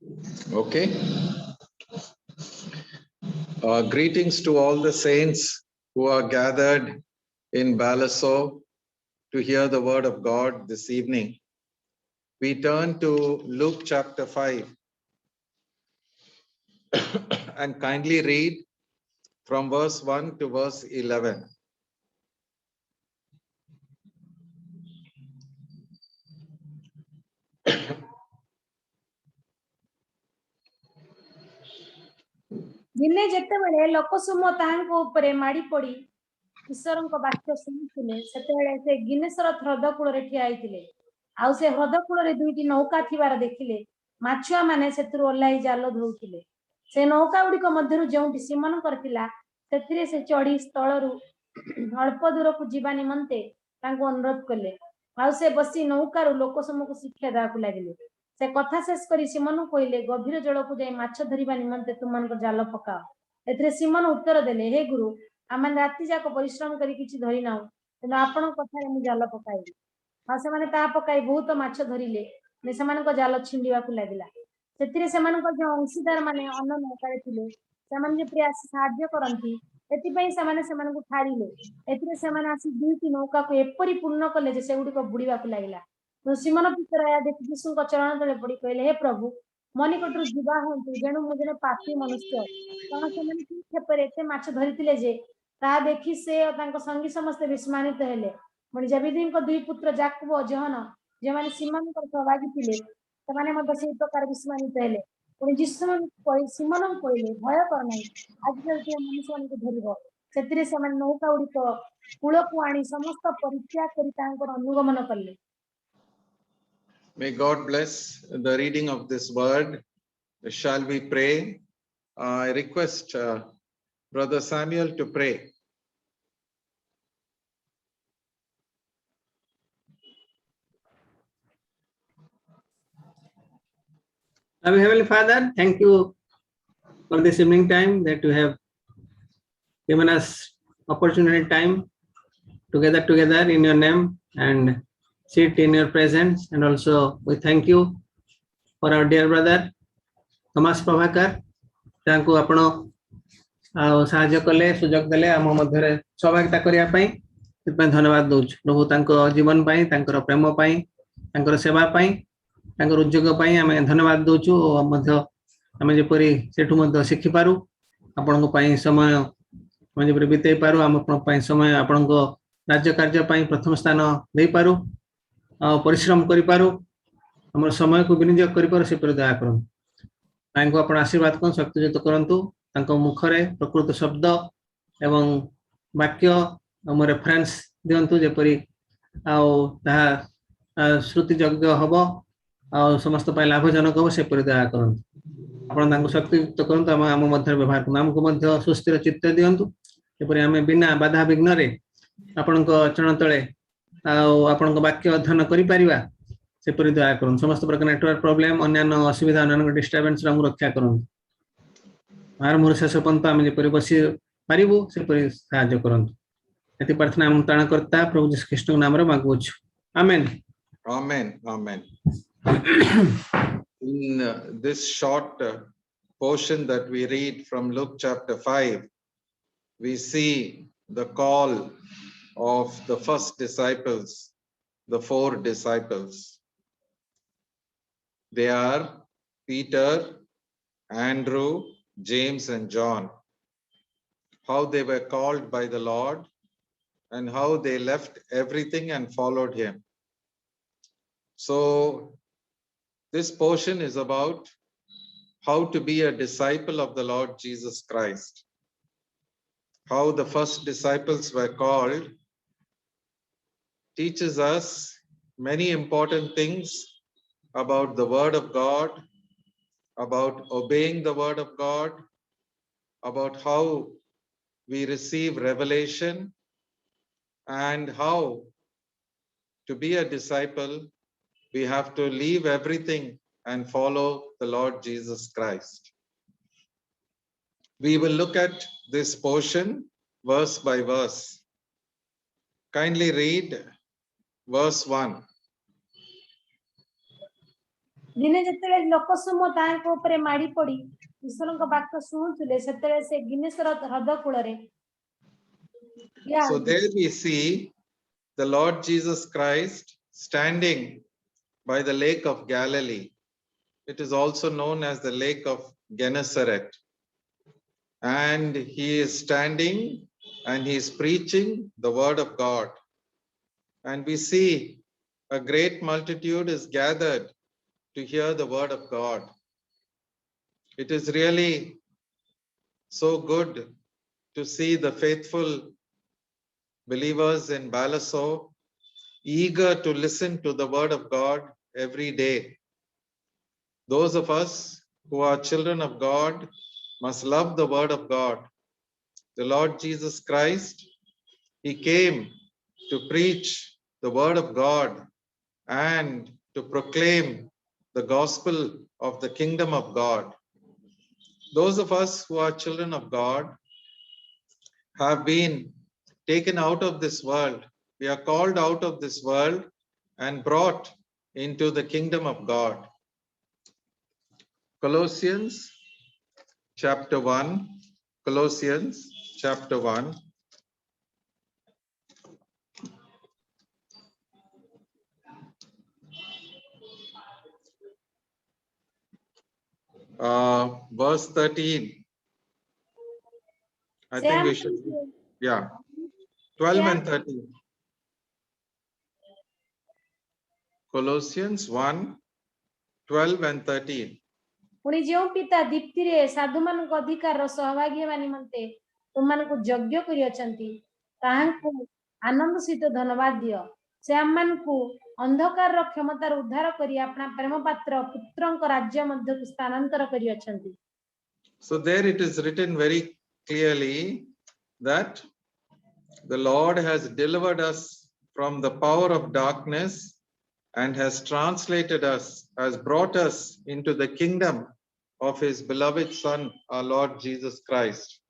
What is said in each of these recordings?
Okay. Greetings to all the saints who are gathered in Balaso to hear the word of God this evening. We turn to Luke chapter 5 and kindly read from verse 1 to verse 11. दिने जेतेबेले लोकसमूह ताहांको उपरे माड़ी पड़ी ईश्वरଙ୍କ ବାକ୍ୟ ଶୁଣିଥିଲେ ସେତେବେଳେ ସେ ଗିନେସର ହ୍ରଦ କୂଳରେ ଠିଆ ହେଇଥିଲେ ଆଉ ସେ ହ୍ରଦ କୂଳରେ ଦୁଇଟି ନୌକା ଥିବାର ଦେଖିଲେ ମାଛୁଆ ମାନେ ସେଥିରୁ ଓହ୍ଲାଇ ଜାଲ ଧଉଥିଲେ ସେ ନୌକା ଗୁଡ଼ିକ ମଧ୍ୟରୁ ଯେଉଁଟି ସିମନଙ୍କର ଥିଲା ସେଥିରେ ସେ ଚଢ଼ି ସ୍ଥଳରୁ ଅଳ୍ପ ଦୂରକୁ ଯିବା ନିମନ୍ତେ ତାଙ୍କୁ ଅନୁରୋଧ କଲେ ଆଉ ସେ ବସି ନୌକାରୁ ଲୋକସମୂହକୁ ଶିକ୍ଷା ଦେବାକୁ ଲାଗିଲେ ସେ କଥା ଶେଷ କରି ସିମନଙ୍କୁ କହିଲେ ଗଭୀର ଜଳକୁ ଯାଇ ମାଛ ଧରିବା ନିମନ୍ତେ ତୁମମାନଙ୍କ ଜାଲ ପକାଅ ଏଥିରେ ସିମନ ଉତ୍ତର ଦେଲେ ହେ ଗୁରୁ ଆମେ ରାତି ଯାକ ପରିଶ୍ରମ କରି କିଛି ଧରି ନାହୁଁ କିନ୍ତୁ ଆପଣଙ୍କ କଥାରେ ମୁଁ ଜାଲ ପକାଇବି ଆଉ ସେମାନେ ତାହା ପକାଇ ବହୁତ ମାଛ ଧରିଲେ ସେମାନଙ୍କ ଜାଲ ଛିଣ୍ଡିବାକୁ ଲାଗିଲା ସେଥିରେ ସେମାନଙ୍କ ଯେଉଁ ଅଂଶୀଦାର ମାନେ ଅନ୍ୟ ନୌକାରେ ଥିଲେ ସେମାନେ ଯେପରି ଆସି ସାହାଯ୍ୟ କରନ୍ତି ଏଥିପାଇଁ ସେମାନେ ସେମାନଙ୍କୁ ଛାଡ଼ିଲେ ଏଥିରେ ସେମାନେ ଆସି ଦୁଇଟି ନୌକାକୁ ଏପରି ପୂର୍ଣ୍ଣ କଲେ ଯେ ସେଗୁଡ଼ିକ ବୁଡ଼ିବାକୁ ଲାଗିଲା ସିମନ ପିତର ଏହା ଦେଖି ଯୀଶୁଙ୍କ ଚରଣ ତଳେ ପଡ଼ି କହିଲେ ହେ ପ୍ରଭୁ ମୋ ନିକଟରୁ ଯିବା ହୁଅନ୍ତୁ ଯେଣୁ ମୁଁ ଜଣେ ପାପୀ ମନୁଷ୍ୟ କାରଣ ସେମାନେ ଠିକ୍ କ୍ଷେପରେ ଏତେ ମାଛ ଧରିଥିଲେ ଯେ ତାହା ଦେଖି ସେ ଓ ତାଙ୍କ ସଙ୍ଗୀ ସମସ୍ତେ ବିସ୍ମାନିତ ହେଲେ ପୁଣି ଜେବେଦୀଙ୍କ ଦୁଇ ପୁତ୍ର ଯାକୋବ ଓ ଯୋହନ ଯେଉଁମାନେ ସିମନଙ୍କର ସହଭାଗୀ ଥିଲେ ସେମାନେ ମଧ୍ୟ ସେହି ପ୍ରକାର ବିସ୍ମାନିତ ହେଲେ ପୁଣି ଯୀଶୁ ସିମନଙ୍କୁ କହିଲେ ଭୟ କର ନାହିଁ ଆଜିକାଲି ତୁମେ ମନୁଷ୍ୟମାନଙ୍କୁ ଧରିବ ସେଥିରେ ସେମାନେ ନୌକା ଗୁଡ଼ିକ କୂଳକୁ ଆଣି ସମସ୍ତ ପରିତ୍ୟାଗ କରି ତାଙ୍କର ଅନୁଗମନ କଲେ May God bless the reading of this word. Shall we pray? I request Brother Samuel to pray. Our Heavenly Father, thank you for this evening time that you have given us opportunity time together in your name and sit in your presence, and also we thank you for our dear brother Thomas Prabhakar तांको आपण साहाय्य कले सुजोग देले आम मध्यरे सहभागिता करिया पई सेपय धन्यवाद दउछ प्रभु तांको जीवन पई तांकर प्रेम पई तांकर सेवा पई तांकर उद्योग पई आमे धन्यवाद दउछु मध्य आमे जेपरि सेठु मध्य शिखि पारु आपनको पई समय आमे जेपरि बितेई पारु आम पई समय आपनको राज्य कार्य पई प्रथम स्थान देई पारु परिश्रम करि पारु हमर समय को विनियोग करि पारु से पर दया करन तांको आपण आशीर्वाद को शक्तियुत करंतु तांको मुखरे प्रकृत शब्द एवं वाक्य हम रेफरेंस दियंतु जेपरि श्रुति योग्य हबो समस्त पय लाभजनक हबो से पर दया करंतु आपण तांको शक्तियुत करंतु हम मध्य व्यवहार करन हमको मध्य सुस्थिर चित्त दियंतु जेपरि हम बिना बाधा विघ्न रे आपनको चरण तळे आपनको वाक्य अध्ययन करि परिबा से परि दया करन समस्त प्रकार नेटवर्क प्रॉब्लम अन्य असुविधा अन्य डिस्टर्बेंस हम रक्षा करन आरंभ शेष पर्यंत आम जेपरि बसी पारिबु से परि सहाय्य करंतु एति प्रार्थना हम ताण करता प्रभु यीशु ख्रीष्ट नाम रे मागुछु आमेन Amen. Amen. In this short portion that we read from Luke chapter 5, we see the call of the first disciples, the 4 disciples. They are Peter, Andrew, James, and John. How they were called by the Lord and how they left everything and followed him. So this portion is about how to be a disciple of the Lord Jesus Christ. How the first disciples were called teaches us many important things about the word of God, about obeying the word of God, about how we receive revelation, and how to be a disciple we have to leave everything and follow the Lord Jesus Christ. We will look at this portion verse by verse. Kindly read verse 1. दिने जेतेबेले लोक समूह तांको ऊपर माड़ी पड़ी ईश्वरଙ୍କ ବାକ୍ୟ ଶୁଣୁଥିଲେ ସେତେବେଳେ ସେ ଗିନେଶର ହ୍ରଦ କୂଳରେ So there we see the Lord Jesus Christ standing by the lake of Galilee. It is also known as the lake of Gennesaret. And he is standing and he is preaching the word of God. And we see a great multitude is gathered to hear the word of God. It is really so good to see the faithful believers in Balaso eager to listen to the word of God every day. Those of us who are children of God must love the word of God. The Lord Jesus Christ, he came to preach the word of God and to proclaim the gospel of the kingdom of God. Those of us who are children of God have been taken out of this world. We are called out of this world and brought into the kingdom of God. Colossians chapter 1. Colossians chapter 1. Verse 13. I think we should, yeah, 12 and 13. Colossians 1, 12 and 13. पुणी जो पिता दीप्ति रे साधु मानक अधिकार सहभागी मानी मनते तुम मानक यज्ञ करि अछंती ताहांकु आनंद सहित धन्यवाद दियो से हम मानकु अंधकार रो क्षमतार उद्धार करी अपना प्रेम पात्र पुत्रंक राज्य मध्य को स्थानांतर करि अछंती. So there it is written very clearly that the Lord has delivered us from the power of darkness and has translated us, has brought us into the kingdom of his beloved Son, our Lord Jesus Christ.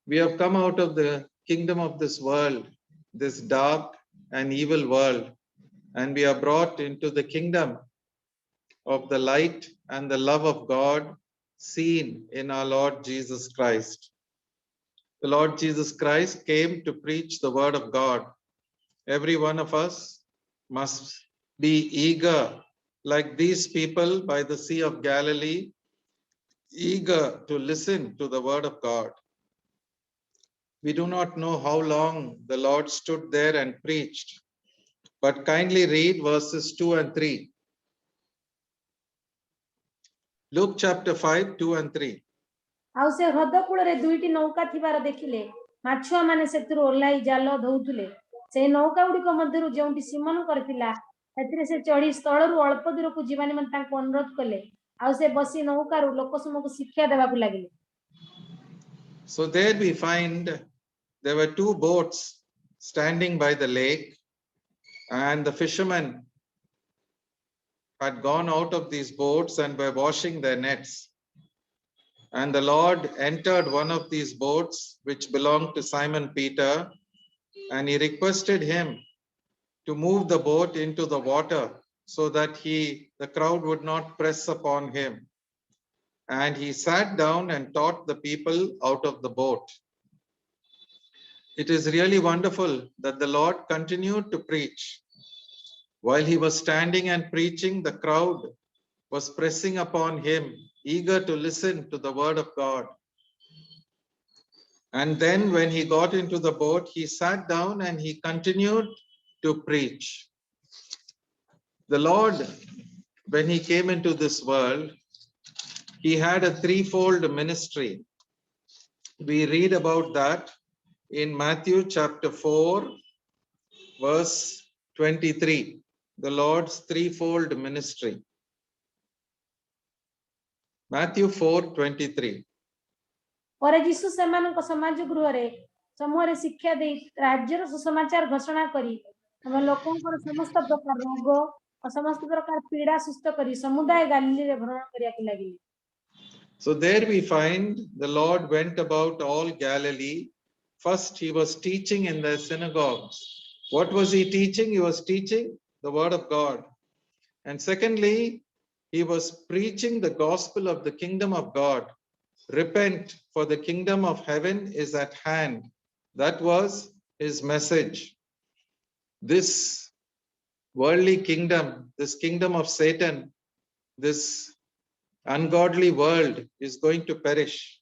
We have come out of the kingdom of this world, this dark and evil world, and we are brought into the kingdom of the light and the love of God seen in our Lord Jesus Christ. The Lord Jesus Christ came to preach the word of God. Every one of us must be eager, like these people by the Sea of Galilee, eager to listen to the word of God. We do not know how long the Lord stood there and preached, but kindly read verses 2 and 3. Luke chapter 5, 2 and 3. आउ से हृद cool रे दुईटी नौका थिबार देखिले माछुआ माने सेतुर ओल्लाई जाल धौथुले से नौका गुडी को मध्यरु जेउटी सिमन करथिला सेतिरे से चढ़ी स्थळरु अल्प दूर को जीवा निमंत तांको अनुरोध कले आउ से बसी नौकारु लोकसमूहको शिक्षा देबाकु लागिले. So there we find there were two boats standing by the lake, and the fishermen had gone out of these boats and were washing their nets. And the Lord entered one of these boats, which belonged to Simon Peter, and he requested him to move the boat into the water so that the crowd would not press upon him. And he sat down and taught the people out of the boat. It is really wonderful that the Lord continued to preach. While he was standing and preaching, the crowd was pressing upon him, eager to listen to the word of God. And then when he got into the boat, he sat down and he continued to preach. The Lord, when he came into this world, he had a threefold ministry. We read about that in Matthew chapter 4, verse 23, the Lord's threefold ministry. Matthew 4:23. परे यीशु सेमानक समाज गृह रे समूह रे शिक्षा दे राज्यर सुसमाचार घोषणा करी हम लोकंकर समस्त प्रकार रोग और समस्त प्रकार पीड़ा सुस्त करी समुदाय गलीली रे भ्रमण करिया के लागिले. So there we find the Lord went about all Galilee. First, he was teaching in the synagogues. What was he teaching? He was teaching the word of God. And secondly, he was preaching the gospel of the kingdom of God. Repent, for the kingdom of heaven is at hand. That was his message. This worldly kingdom, this kingdom of Satan, this ungodly world is going to perish.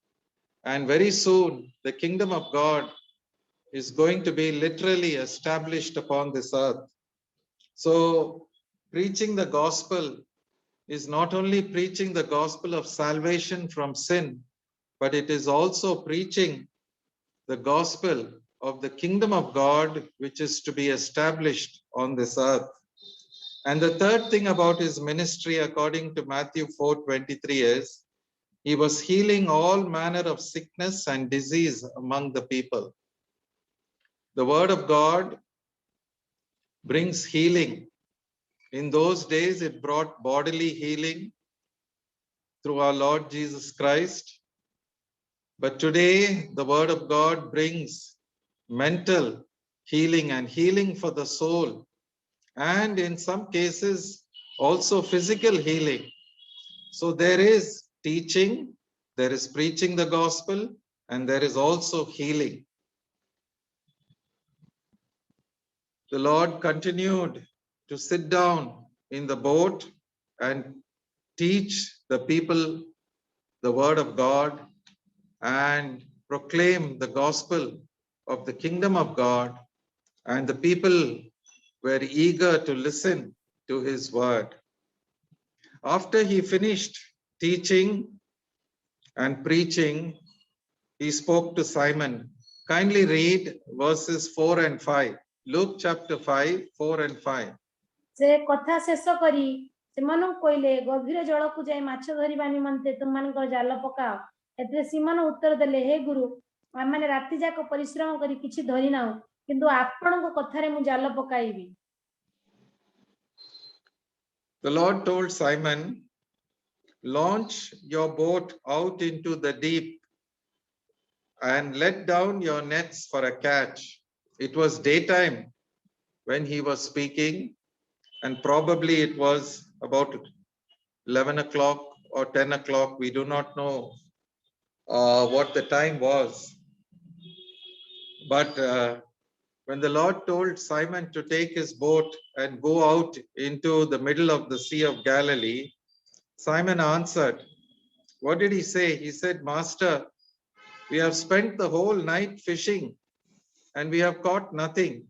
And very soon, the kingdom of God is going to be literally established upon this earth. So, preaching the gospel is not only preaching the gospel of salvation from sin, but it is also preaching the gospel of the kingdom of God, which is to be established on this earth. And the third thing about his ministry, according to Matthew 4:23, is he was healing all manner of sickness and disease among the people. The word of God brings healing. In those days, it brought bodily healing through our Lord Jesus Christ. But today, the word of God brings mental healing and healing for the soul. And in some cases, also physical healing. So there is teaching, there is preaching the gospel, and there is also healing. The Lord continued to sit down in the boat and teach the people the word of God and proclaim the gospel of the kingdom of God. And the people were eager to listen to his word. After he finished teaching and preaching, he spoke to Simon. Kindly read verses 4 and 5. Luke chapter 5, 4 and 5. से कथा शेष करी सेमानंकु कहले गभीर जलकु जाई माछ धरिबा निमंते तुममानकर जाल पकाओ एतरे semen उत्तर देले हे गुरु आमाने राति जाक परिश्रम करी किछि धरि नाउ किंतु आपणको कथारे मु जाल पकाइबी. The Lord told Simon, launch your boat out into the deep and let down your nets for a catch. It was daytime when he was speaking, and probably it was about 11 o'clock or 10 o'clock. We do not know what the time was. But when the Lord told Simon to take his boat and go out into the middle of the Sea of Galilee, Simon answered. What did he say? He said, Master, we have spent the whole night fishing and we have caught nothing.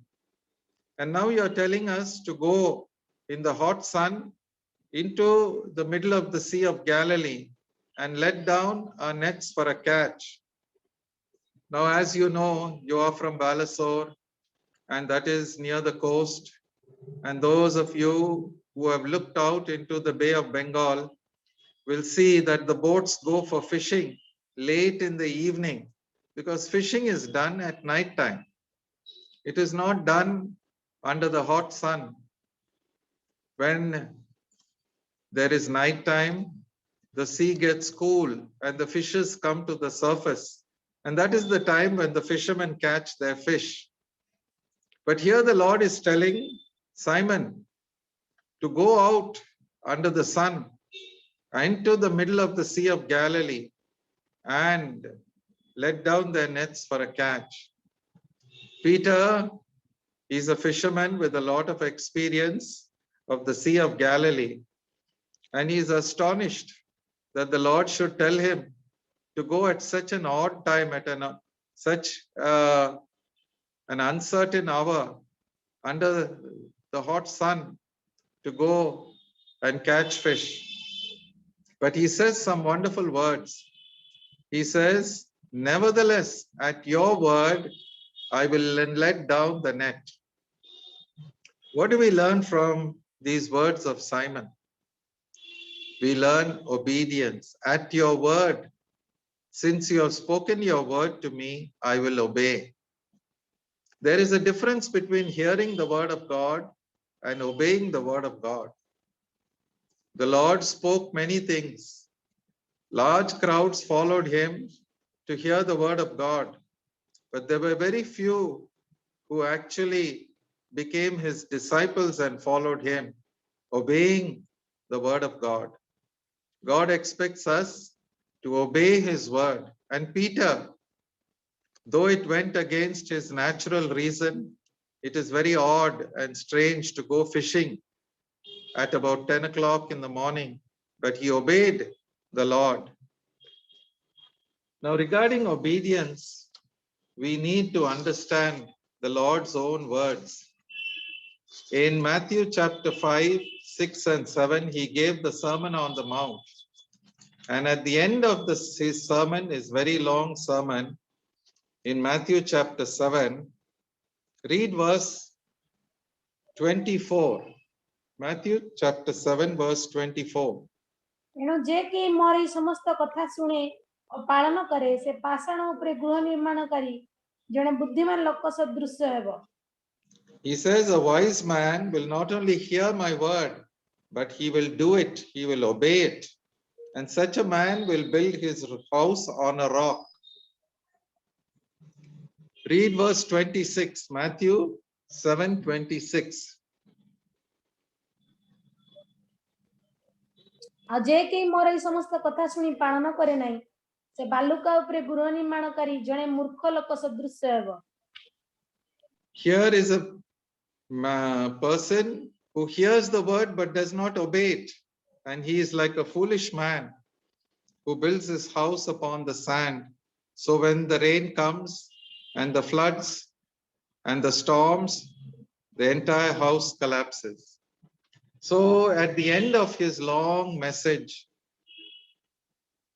And now you are telling us to go in the hot sun into the middle of the Sea of Galilee and let down our nets for a catch. Now, as you know, you are from Balasore, and that is near the coast. And those of you who have looked out into the Bay of Bengal will see that the boats go for fishing late in the evening, because fishing is done at night time. It is not done under the hot sun. When there is night time, the sea gets cool and the fishes come to the surface. And that is the time when the fishermen catch their fish. But here the Lord is telling Simon to go out under the sun into the middle of the Sea of Galilee and let down their nets for a catch. Peter is a fisherman with a lot of experience of the Sea of Galilee, and he is astonished that the Lord should tell him to go at such an odd time, at such an uncertain hour under the hot sun to go and catch fish. But he says some wonderful words. He says, nevertheless, at your word, I will let down the net. What do we learn from these words of Simon? We learn obedience. At your word, since you have spoken your word to me, I will obey. There is a difference between hearing the word of God and obeying the word of God. The Lord spoke many things. Large crowds followed him to hear the word of God, but there were very few who actually became his disciples and followed him, obeying the word of God. God expects us to obey his word. And Peter, though it went against his natural reason, it is very odd and strange to go fishing at about 10 o'clock in the morning, but he obeyed the Lord. Now, regarding obedience, we need to understand the Lord's own words. In Matthew chapter 5, 6 and 7, he gave the Sermon on the Mount. And at the end of his sermon, his very long sermon, in Matthew chapter 7, read verse 24. Matthew chapter 7, verse 24. एणु जे कि मोर ई समस्त कथा सुने और पालन करे से पाषाण उपरे गृह निर्माण करी जने बुद्धिमान लोक सदृश हेबो. He says, a wise man will not only hear my word, but he will do it, he will obey it. And such a man will build his house on a rock. Read verse 26, Matthew 7:26. आ जे कि मोर ई समस्त कथा सुनी पालन करे नाही से बालुका उपरे गृह निर्माण करी जने मूर्ख लोक सदृश हेबो. Here is a person who hears the word but does not obey it. And he is like a foolish man who builds his house upon the sand. So when the rain comes and the floods and the storms, the entire house collapses. So at the end of his long message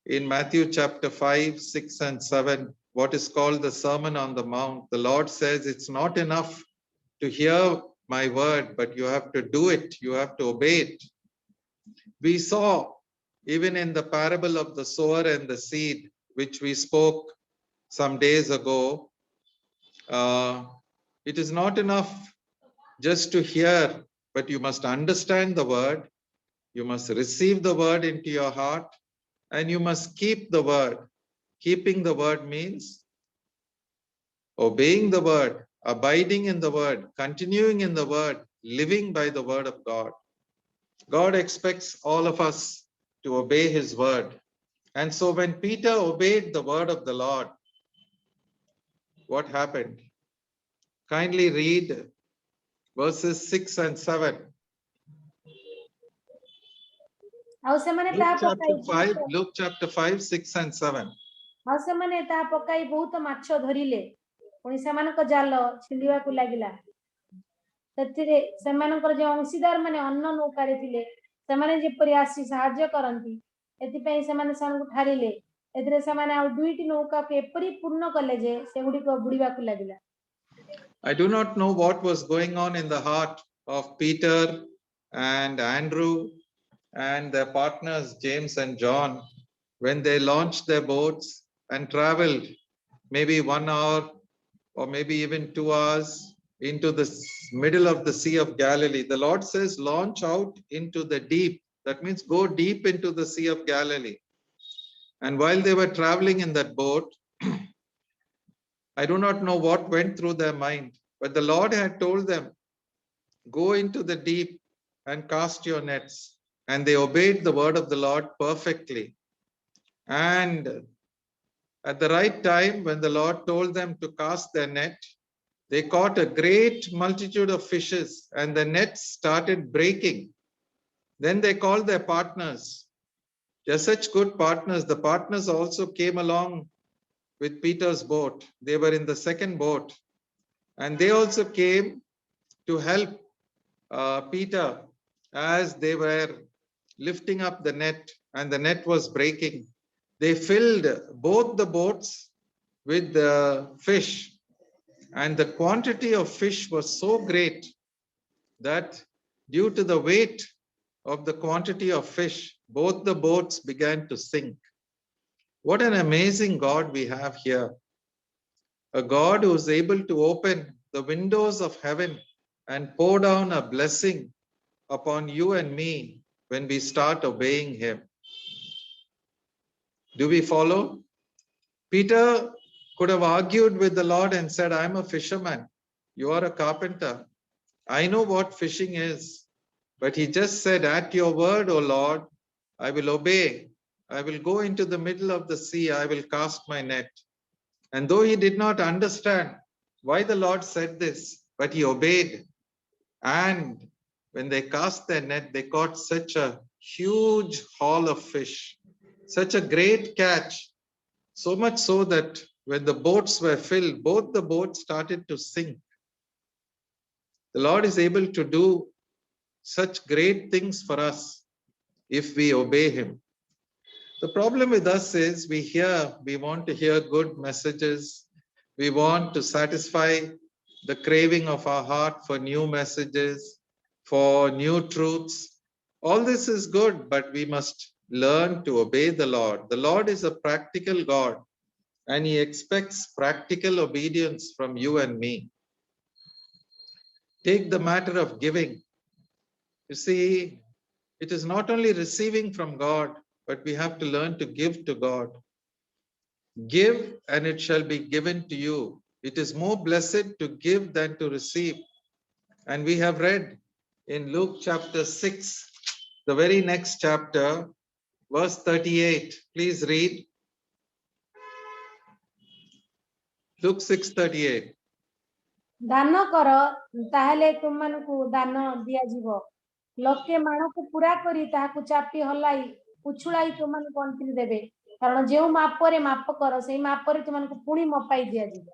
in Matthew chapter 5, 6 and 7, what is called the Sermon on the Mount, the Lord says it's not enough to hear my word, but you have to do it. You have to obey it. We saw even in the parable of the sower and the seed, which we spoke some days ago, it is not enough just to hear, but you must understand the word. You must receive the word into your heart, and you must keep the word. Keeping the word means obeying the word, abiding in the word, continuing in the word, living by the word of God. God expects all of us to obey his word. And so when Peter obeyed the word of the Lord, what happened? Kindly read verses 6 and 7. Luke chapter 5, 6 and 7. ଆଉ ସେମାନେ ତା ପକାଇ ବହୁତ ମାଛ ଧରିଲେ ପୁଣି ସେମାନଙ୍କ ଜାଲ ଛିଣ୍ଡିବାକୁ ଲାଗିଲା. ସେଥିରେ ସେମାନଙ୍କର ଯେ ଅଂଶୀଦାର ମାନେ ଅନ୍ନ ନୌକାରେ ଥିଲେ ସେମାନେ ଯେପରି ଆସି ସାହାଯ୍ୟ କରନ୍ତି ଏଥିପାଇଁ ସେମାନେ ସେମାନଙ୍କୁ ଠାରିଲେ. ଏଥିରେ ସେମାନେ ଆଉ ଦୁଇଟି ନୌକାକୁ ଏପରି ପୂର୍ଣ୍ଣ କଲେ ଯେ ସେଗୁଡ଼ିକ ବୁଡ଼ିବାକୁ ଲାଗିଲା. I do not know what was going on in the heart of Peter and Andrew and their partners James and John when they launched their boats and traveled maybe 1 hour or maybe even 2 hours into the middle of the Sea of Galilee. The Lord says, launch out into the deep. That means go deep into the Sea of Galilee. And while they were traveling in that boat, I do not know what went through their mind, but the Lord had told them, go into the deep and cast your nets. And they obeyed the word of the Lord perfectly. And at the right time, when the Lord told them to cast their net, they caught a great multitude of fishes and the nets started breaking. Then they called their partners. They're such good partners. The partners also came along with Peter's boat. They were in the second boat. And they also came to help Peter as they were lifting up the net and the net was breaking. They filled both the boats with the fish, and the quantity of fish was so great that due to the weight of the quantity of fish, both the boats began to sink. What an amazing God we have here. A God who is able to open the windows of heaven and pour down a blessing upon you and me when we start obeying him. Do we follow? Peter could have argued with the Lord and said, I'm a fisherman. You are a carpenter. I know what fishing is. But he just said, at your word, O Lord, I will obey. I will go into the middle of the sea. I will cast my net. And though he did not understand why the Lord said this, but he obeyed. And when they cast their net, they caught such a huge haul of fish, such a great catch, so much so that when the boats were filled, both the boats started to sink. The Lord is able to do such great things for us if we obey him. The problem with us is we want to hear good messages. We want to satisfy the craving of our heart for new messages, for new truths. All this is good, but we must learn to obey the Lord. The Lord is a practical God, and he expects practical obedience from you and me. Take the matter of giving. You see, it is not only receiving from God, but we have to learn to give to God. Give and it shall be given to you. It is more blessed to give than to receive. And we have read in Luke chapter 6, the very next chapter, verse 38. Please read. Luke 6:38. ଦାନ କର ତାହେଲେ ତୁମମାନଙ୍କୁ ଦାନ ଦିଆଯିବ ଲୋକେ ମାଣକୁ ପୁରା କରି ତାହାକୁ ଚାପି ହଲାଇ ଉଛୁଳାଇ ତୁମମାନଙ୍କୁ ଅଣ୍ଟିରେ ଦେବେ କାରଣ ଯେଉଁ ମାପରେ ମାପ କର ସେଇ ମାପରେ ତୁମମାନଙ୍କୁ ପୁଣି ମପାଇ ଦିଆଯିବ.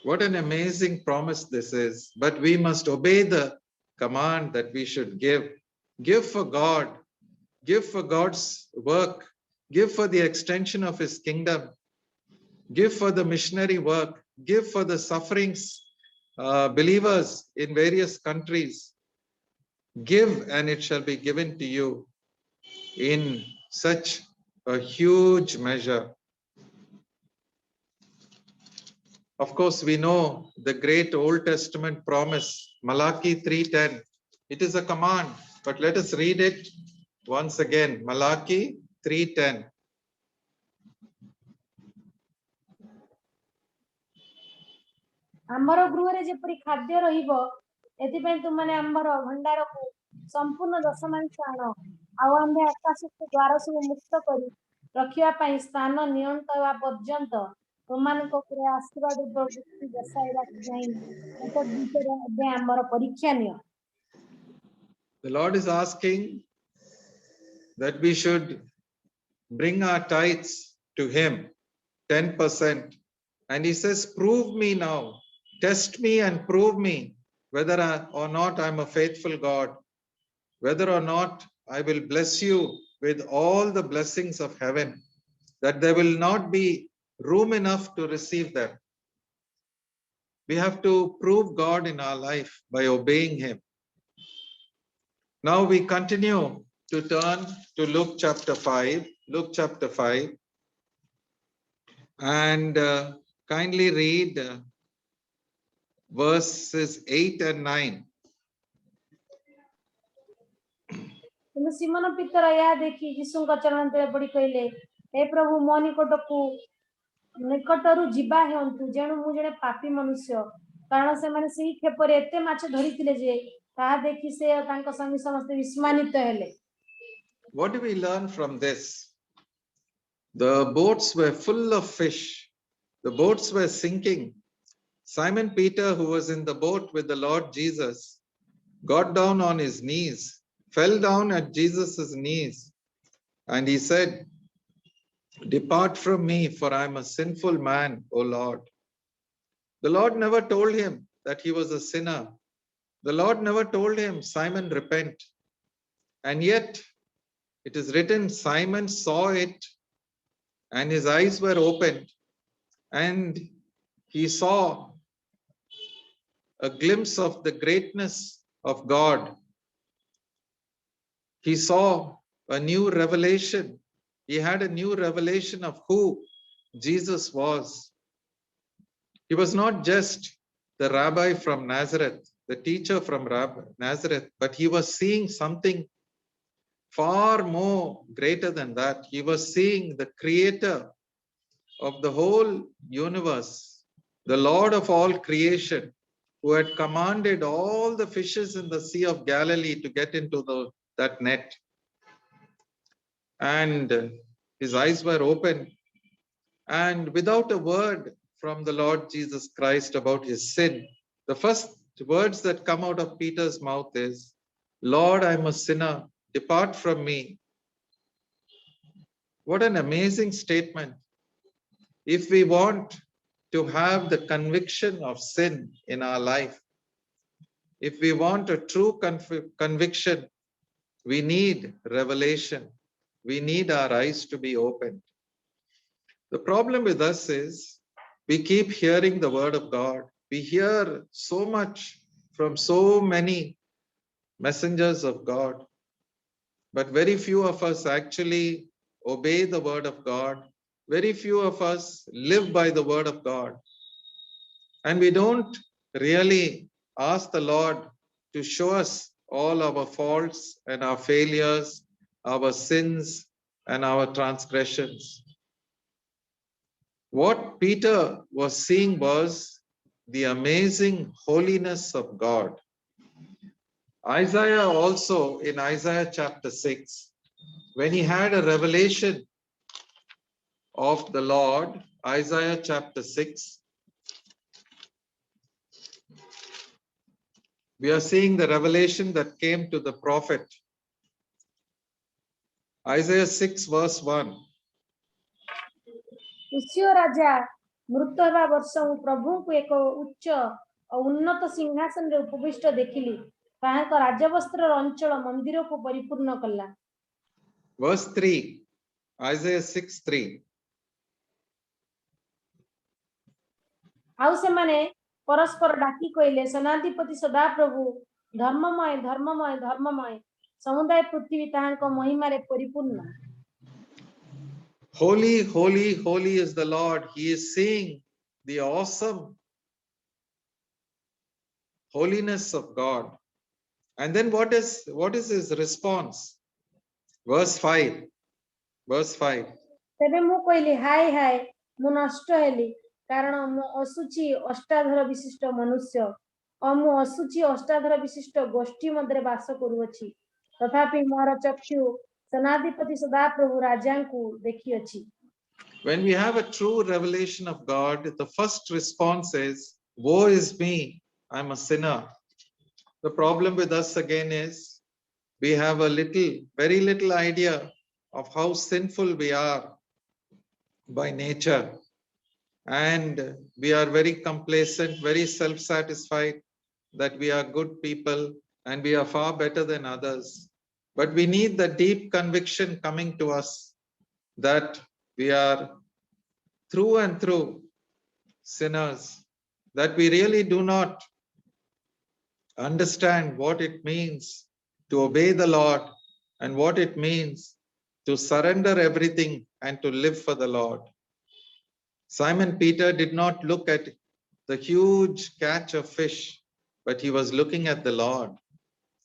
What an amazing promise this is. But we must obey the command that we should give. Give for God. Give for God's work. Give for the extension of his kingdom. Give for the missionary work. Give for the sufferings, believers in various countries. Give and it shall be given to you in such a huge measure. Of course, we know the great Old Testament promise, Malachi 3:10. It is a command, but let us read it once again. Malachi 3:10. ଆମର ଗୃହରେ ଯେପରି ଖାଦ୍ୟ ରହିବ ଏଥିପାଇଁ ତୁମାନେ ଆମର ଭଣ୍ଡାରକୁ ସମ୍ପୂର୍ଣ୍ଣ ଦଶମାଂଶ ଆଣ ଆଉ ଆମ୍ଭେ ଆକାଶକୁ ଦ୍ୱାର ସବୁ ମୁକ୍ତ କରି ରଖିବା ପାଇଁ ସ୍ଥାନ ନିଅଣ୍ଟ ହେବା ପର୍ଯ୍ୟନ୍ତ ତୁମାନଙ୍କ ଉପରେ ଆଶୀର୍ବାଦ ବୃଷ୍ଟି ବର୍ଷାଇବାକୁ ଯାଇ ଏକ ଭିତରେ ଏବେ ଆମର ପରୀକ୍ଷା ନିଅ. The Lord is asking that we should bring our tithes to him, 10%. And he says, prove me now. Test me and prove me whether or not I'm a faithful God, whether or not I will bless you with all the blessings of heaven, that there will not be room enough to receive them. We have to prove God in our life by obeying him. Now we continue to turn to Luke chapter 5. Luke chapter 5. And kindly read verses 8 and 9. କିନ୍ତୁ Simon ପିତର ଏହା ଦେଖି ଯୀଶୁଙ୍କ ଚରଣ ତଳେ ପଡ଼ି କହିଲେ ହେ ପ୍ରଭୁ ମୋ ନିକଟରୁ ଯିବା ହେଉନ୍ତୁ ଯେଣୁ ମୁଁ ଜଣେ ପାପୀ ମନୁଷ୍ୟ କାରଣ ସେମାନେ ସେହି କ୍ଷେପରେ ଏତେ ମାଛ ଧରିଥିଲେ ଯେ ତାହା ଦେଖି ସେ ତାଙ୍କ ସଙ୍ଗୀ ସମସ୍ତେ ବିସ୍ମାନିତ ହେଲେ. What do we learn from this? The boats were full of fish. The boats were sinking. Simon Peter, who was in the boat with the Lord Jesus, got down on his knees, fell down at Jesus' knees, and he said, depart from me, for I am a sinful man, O Lord. The Lord never told him that he was a sinner. The Lord never told him, Simon, repent. And yet, it is written, Simon saw it, and his eyes were opened, and he saw a glimpse of the greatness of God. He saw a new revelation. He had a new revelation of who Jesus was. He was not just the rabbi from Nazareth, the teacher from Nazareth, but he was seeing something far more greater than that. He was seeing the creator of the whole universe, the Lord of all creation, who had commanded all the fishes in the Sea of Galilee to get into that net. and his eyes were open. And without a word from the Lord Jesus Christ about his sin, the first words that come out of Peter's mouth is, "Lord, I'm a sinner, depart from me." What an amazing statement. If we want to have the conviction of sin in our life, if we want a true conviction, we need revelation. We need our eyes to be opened. The problem with us is we keep hearing the word of God. We hear so much from so many messengers of God, but very few of us actually obey the word of God. Very few of us live by the word of God. And we don't really ask the Lord to show us all our faults and our failures, our sins and our transgressions. What Peter was seeing was the amazing holiness of God. Isaiah also, in Isaiah chapter 6, when he had a revelation of the Lord, Isaiah chapter 6, we are seeing the revelation that came to the prophet. Isaiah 6 verse 1. ଉସିୟ ରାଜା ମୃତ ହେବା ବର୍ଷ ମୁଁ ପ୍ରଭୁଙ୍କୁ ଏକ ଉଚ୍ଚ ଓ ଉନ୍ନତ ସିଂହାସନରେ ଉପବିଷ୍ଟ ଦେଖିଲି। ତାହାଙ୍କ ରାଜବସ୍ତ୍ରର ଅଞ୍ଚଳ ମନ୍ଦିରକୁ ପରିପୂର୍ଣ୍ଣ କଲା। Verse 3. Isaiah 6:3. ଆଉ ସେମାନେ ପରସ୍ପର ଡାକି କହିଲେ, ସେନାଧିପତି ସଦାପ୍ରଭୁ, ଧର୍ମମୟ ଧର୍ମମୟ ଧର୍ମମୟ, ସମୁଦାୟ ପୃଥିବୀ ତାହାଙ୍କ ମହିମାରେ ପରିପୂର୍ଣ୍ଣ। Holy, holy, holy is the Lord. He is seeing the awesome holiness of God. And then what is his response? Verse 5. Verse 5. ତେବେ ମୁଁ କହିଲି, ହାୟ ହାୟ, ମୁଁ ନଷ୍ଟ ହେଲି, କାରଣ ମୁଁ ଅଶୁଚି ଅଷ୍ଟାଧର ବିଶିଷ୍ଟ ମନୁଷ୍ୟ ଓ ମୁଁ ଅଶୁଚି ଅଷ୍ଟାଧର ବିଶିଷ୍ଟ ଗୋଷ୍ଠୀ ମଧ୍ୟରେ ବାସ କରୁଅଛି। ତଥାପି ମୋର ଚକ୍ଷୁ ସେନାଧିପତି ସଦାପ୍ରଭୁ ରାଜାଙ୍କୁ ଦେଖିଅଛି। When we have a true revelation of God, the first response is, woe is me, I'm a sinner. The problem with us again is we have a very little idea of how sinful we are by nature. And we are very complacent, very self-satisfied that we are good people and we are far better than others. But we need the deep conviction coming to us that we are through and through sinners, that we really do not understand what it means to obey the Lord and what it means to surrender everything and to live for the Lord. Simon Peter did not look at the huge catch of fish, but he was looking at the Lord.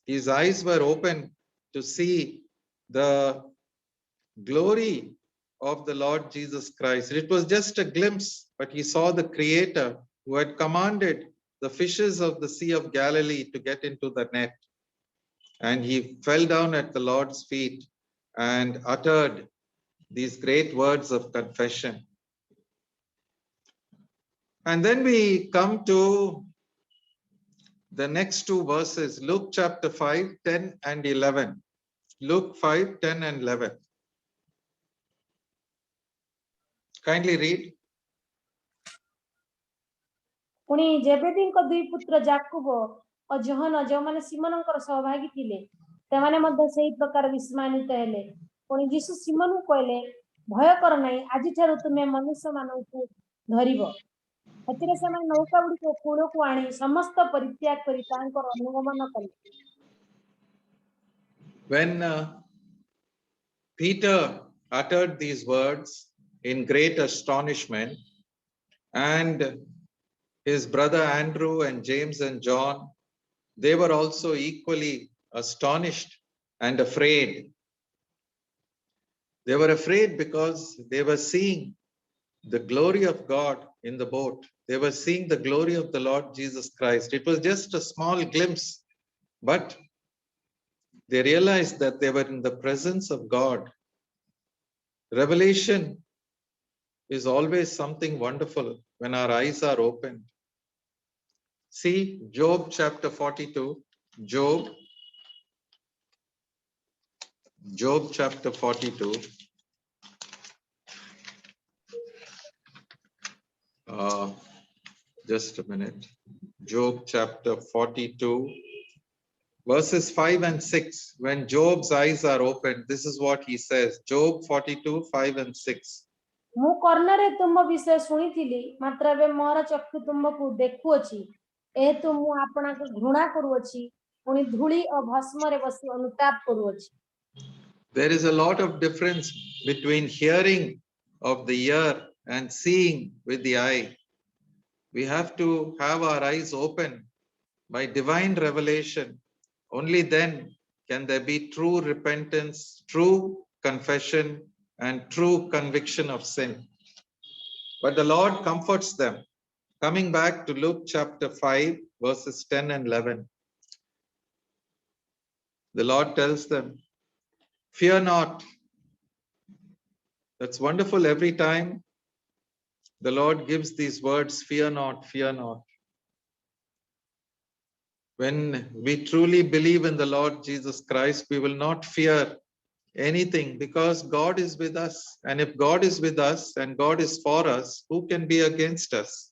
His eyes were open to see the glory of the Lord Jesus Christ. It was just a glimpse, but he saw the Creator who had commanded the fishes of the Sea of Galilee to get into the net. And he fell down at the Lord's feet and uttered these great words of confession. And then we come to the next two verses, Luke chapter 5, 10 and 11. Luke 5, 10 and 11. Kindly read. ପୁଣି ଜେବେଦୀଙ୍କ ଦୁଇ ପୁତ୍ର ଯାକୁବ ଓ ଯୋହନ, ଯେଉଁମାନେ ସିମୋନଙ୍କର ସହଭାଗୀ ଥିଲେ, ସେମାନେ ମଧ୍ୟ ସେହି ପ୍ରକାର ବିସ୍ମାନିତ ହେଲେ। ପୁଣି ଯୀଶୁ ସିମୋନଙ୍କୁ କହିଲେ, ଭୟ କର ନାହିଁ, ଆଜିଠାରୁ ତୁମେ ମନୁଷ୍ୟମାନଙ୍କୁ ଧରିବ। ସେଥିରେ ସେମାନେ ନୌକା ଗୁଡ଼ିକ କୂଳକୁ ଆଣି ସମସ୍ତ ପରିତ୍ୟାଗ କରି ତାଙ୍କର ଅନୁଗମନ କଲେ। When Peter uttered these words in great astonishment, and his brother Andrew and James and John, they were also equally astonished and afraid. They were afraid because they were seeing the glory of God in the boat. They were seeing the glory of the Lord Jesus Christ. It was just a small glimpse, but they realized that they were in the presence of God. Revelation is always something wonderful when our eyes are opened. See Job chapter 42. Job chapter 42. Just a minute. Job chapter 42, verses 5 and 6. When Job's eyes are opened, this is what he says. Job 42, 5 and 6. ମୁଁ କର୍ଣ୍ଣରେ ତୁମ ବିଷୟ ଶୁଣିଥିଲି ମାତ୍ର ଏବେ ମୋର ଚକ୍ଷୁ ତୁମକୁ ଦେଖୁଅଛି ଏହେତୁ ମୁଁ ଆପଣଙ୍କୁ ଘୃଣା କରୁଅଛି ପୁଣି ଧୂଳି ଓ ଭସ୍ମରେ ବସି ଅନୁତାପ କରୁଅଛି. There is a lot of difference between hearing of the ear and seeing with the eye. We have to have our eyes open by divine revelation. Only then can there be true repentance, true confession, and true conviction of sin. But the Lord comforts them. Coming back to Luke chapter 5, verses 10 and 11. The Lord tells them, fear not. That's wonderful. Every time the Lord gives these words, fear not, fear not. When we truly believe in the Lord Jesus Christ, we will not fear anything because God is with us. And if God is with us and God is for us, who can be against us?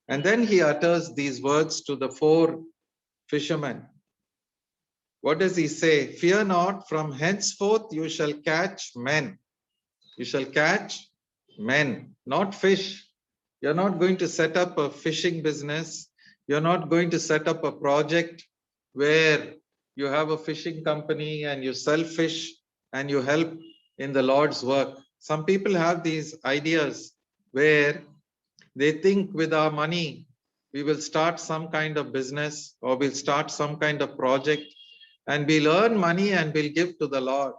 And then he utters these words to the 4 fishermen. What does he say? Fear not, from henceforth you shall catch men. You shall catch men, not fish. You're not going to set up a fishing business. You're not going to set up a project where you have a fishing company and you sell fish and you help in the Lord's work. Some people have these ideas where they think with our money, we will start some kind of business or we'll start some kind of project and we'll earn money and we'll give to the Lord.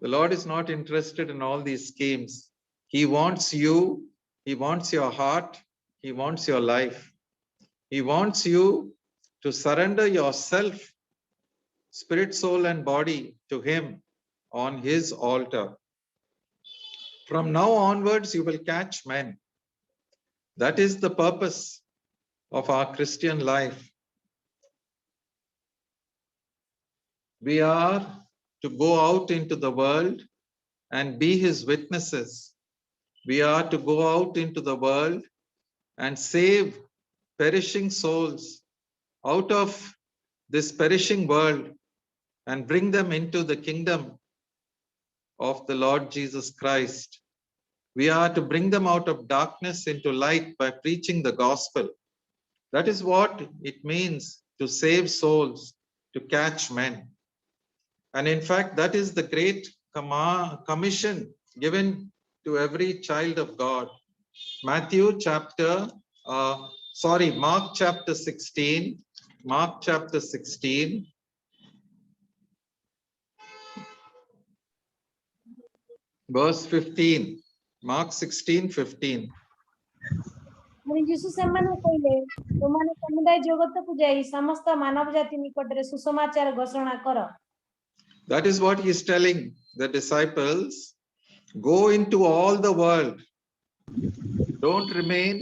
The Lord is not interested in all these schemes. He wants you. He wants your heart. He wants your life. He wants you to surrender yourself, spirit, soul, and body to him on his altar. From now onwards, you will catch men. That is the purpose of our Christian life. We are to go out into the world and be his witnesses. We are to go out into the world and save perishing souls out of this perishing world and bring them into the kingdom of the Lord Jesus Christ. We are to bring them out of darkness into light by preaching the gospel. That is what it means to save souls, to catch men. And in fact, that is the great commission given to every child of God. Mark chapter 16. Mark chapter 16. Verse 15. Mark 16, 15. ଯୀଶୁ ସେମାନଙ୍କୁ କହିଲେ ତୁମମାନେ ସମୁଦାୟ ଜଗତକୁ ଯାଇ ସମସ୍ତ ମାନବ ଜାତି ନିକଟରେ ସୁସମାଚାର ଘୋଷଣା କର. That is what he is telling the disciples. Go into all the world. Don't remain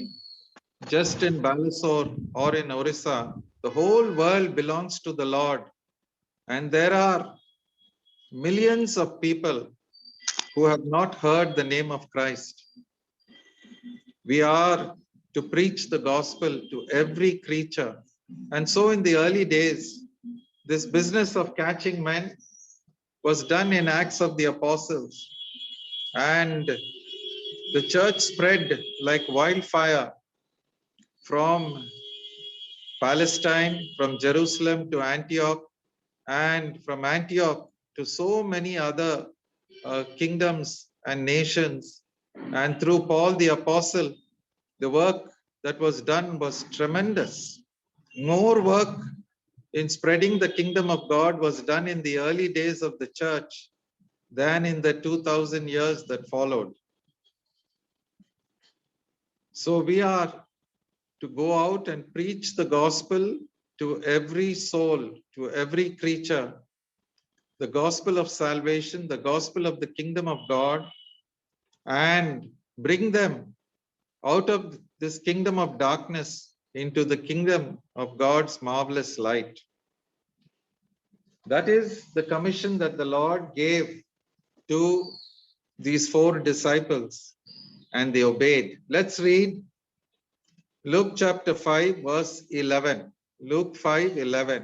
just in Balasore or in Orissa. The whole world belongs to the Lord. And there are millions of people who have not heard the name of Christ. We are to preach the gospel to every creature. And so in the early days, this business of catching men was done in Acts of the Apostles. And the church spread like wildfire from Palestine, from Jerusalem to Antioch, and from Antioch to so many other kingdoms and nations. And through Paul the Apostle, the work that was done was tremendous. More work in spreading the kingdom of God was done in the early days of the church than in the 2000 years that followed. So we are to go out and preach the gospel to every soul, to every creature. the gospel of salvation, the gospel of the kingdom of God, and bring them out of this kingdom of darkness into the kingdom of God's marvelous light. That is the commission that the Lord gave to these 4 disciples, and they obeyed. Let's read Luke chapter 5, verse 11. Luke 5:11.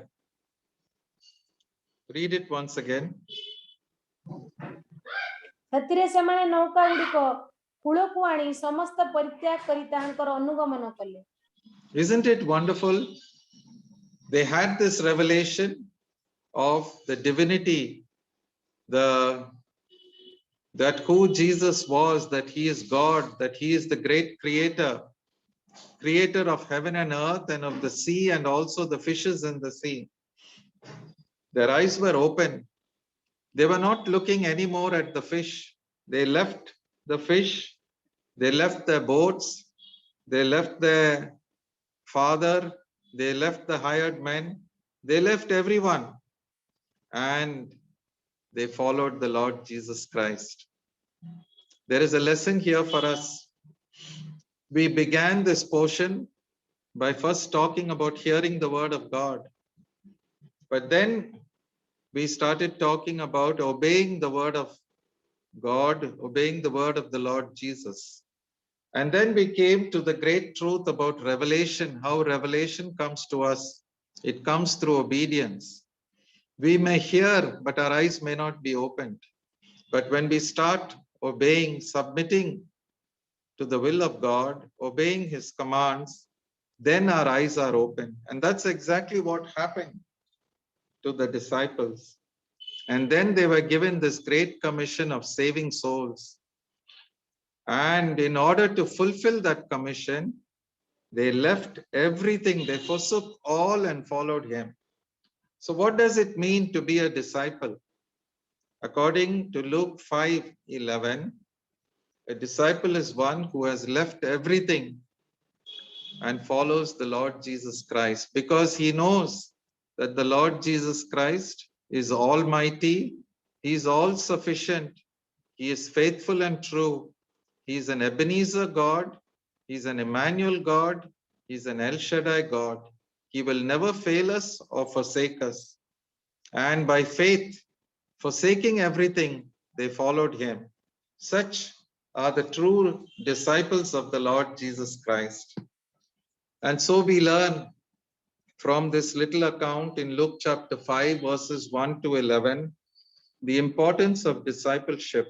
Read it once again. ସେଥିରେ ସେମାନେ ନୌକା ଗୁଡ଼ିକ କୂଳକୁ ଆଣି ସମସ୍ତ ପରିତ୍ୟାଗ କରି ତାହାଙ୍କର ଅନୁଗମନ କଲେ। Isn't it wonderful? They had this revelation of the divinity, that who Jesus was, that he is God, that he is the great creator of heaven and earth and of the sea and also the fishes in the sea. Their eyes were open. They were not looking anymore at the fish. They left the fish. They left their boats. They left their father. They left the hired men. They left everyone. And they followed the Lord Jesus Christ. There is a lesson here for us. We began this portion by first talking about hearing the word of God. But then we started talking about obeying the word of God, obeying the word of the Lord Jesus. And then we came to the great truth about revelation, how revelation comes to us. It comes through obedience. We may hear, but our eyes may not be opened. But when we start obeying, submitting to the will of God, obeying his commands, then our eyes are open. And that's exactly what happened to the disciples. And then they were given this great commission of saving souls. And in order to fulfill that commission, they left everything. They forsook all and followed him. So what does it mean to be a disciple? According to Luke 5:11, a disciple is one who has left everything and follows the Lord Jesus Christ, because he knows that the Lord Jesus Christ is almighty, he is all sufficient, he is faithful and true, he is an Ebenezer God, he is an Emmanuel God, he is an El Shaddai God. He will never fail us or forsake us. And by faith, forsaking everything, they followed him. Such are the true disciples of the Lord Jesus Christ. And so we learn from this little account in Luke chapter 5, verses 1 to 11, the importance of discipleship,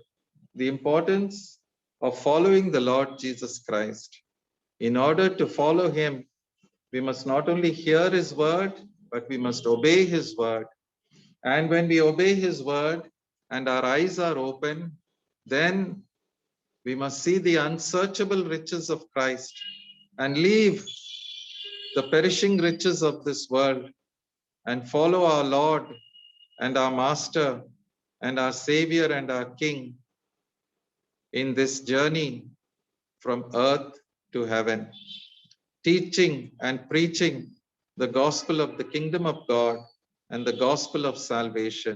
the importance of following the Lord Jesus Christ. In order to follow him, we must not only hear his word, but we must obey his word. And when we obey his word and our eyes are open, then we must see the unsearchable riches of Christ and leave the perishing riches of this world and follow our Lord and our Master and our Savior and our King in this journey from earth to heaven, teaching and preaching the gospel of the kingdom of God and the gospel of salvation.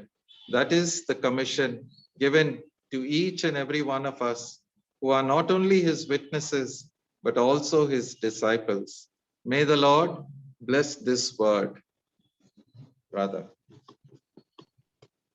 That is the commission given to each and every one of us who are not only his witnesses, but also his disciples. May the Lord bless this word, brother.